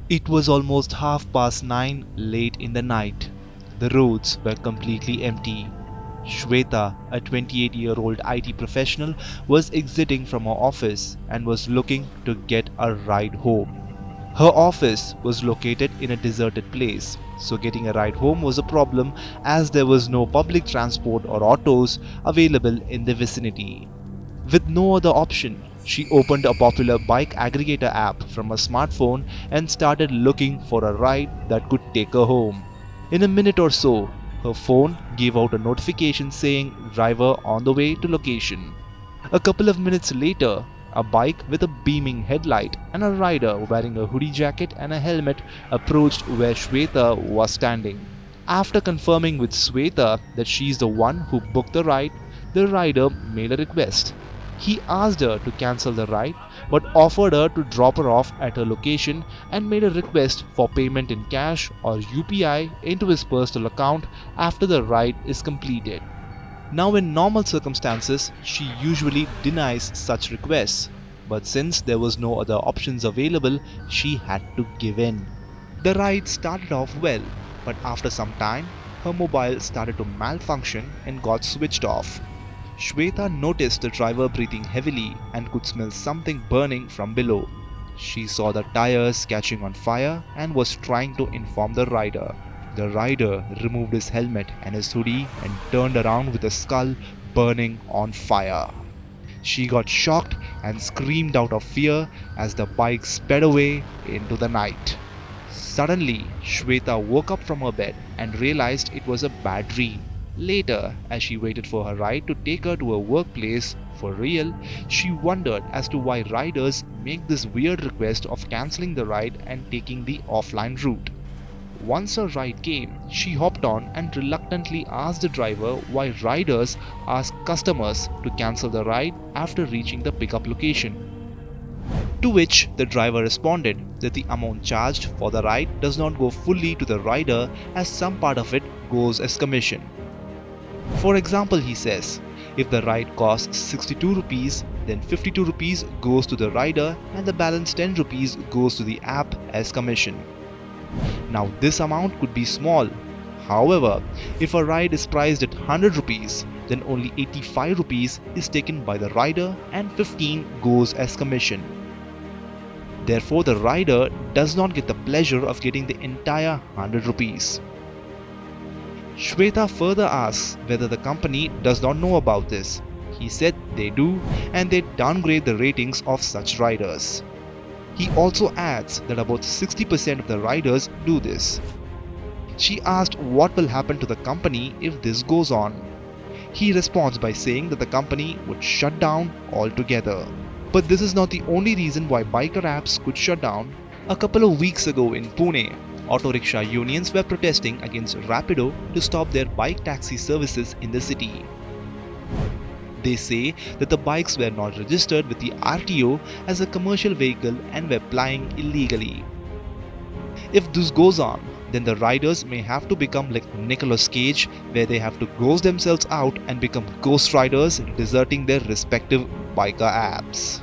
It was almost 9:30 late in the night. The roads were completely empty. Shweta, a 28-year-old IT professional, was exiting from her office and was looking to get a ride home. Her office was located in a deserted place, so getting a ride home was a problem as there was no public transport or autos available in the vicinity. With no other option, she opened a popular bike aggregator app from her smartphone and started looking for a ride that could take her home. In a minute or so, her phone gave out a notification saying driver on the way to location. A couple of minutes later, a bike with a beaming headlight and a rider wearing a hoodie jacket and a helmet approached where Shweta was standing. After confirming with Shweta that she's the one who booked the ride, the rider made a request. He asked her to cancel the ride but offered her to drop her off at her location and made a request for payment in cash or UPI into his personal account after the ride is completed. Now, in normal circumstances, she usually denies such requests, but since there was no other options available, she had to give in. The ride started off well, but after some time, her mobile started to malfunction and got switched off. Shweta noticed the driver breathing heavily and could smell something burning from below. She saw the tires catching on fire and was trying to inform the rider. The rider removed his helmet and his hoodie and turned around with a skull burning on fire. She got shocked and screamed out of fear as the bike sped away into the night. Suddenly, Shweta woke up from her bed and realized it was a bad dream. Later, as she waited for her ride to take her to her workplace for real, she wondered as to why riders make this weird request of cancelling the ride and taking the offline route. Once her ride came, she hopped on and reluctantly asked the driver why riders ask customers to cancel the ride after reaching the pickup location. To which the driver responded that the amount charged for the ride does not go fully to the rider as some part of it goes as commission. For example, he says, if the ride costs 62 rupees, then 52 rupees goes to the rider and the balance 10 rupees goes to the app as commission. Now this amount could be small. However, if a ride is priced at 100 rupees, then only 85 rupees is taken by the rider and 15 goes as commission. Therefore, the rider does not get the pleasure of getting the entire 100 rupees. Shweta further asks whether the company does not know about this. He said they do and they downgrade the ratings of such riders. He also adds that about 60% of the riders do this. She asked what will happen to the company if this goes on. He responds by saying that the company would shut down altogether. But this is not the only reason why biker apps could shut down. A couple of weeks ago in Pune, auto rickshaw unions were protesting against Rapido to stop their bike taxi services in the city. They say that the bikes were not registered with the RTO as a commercial vehicle and were plying illegally. If this goes on, then the riders may have to become like Nicolas Cage, where they have to ghost themselves out and become ghost riders, deserting their respective biker apps.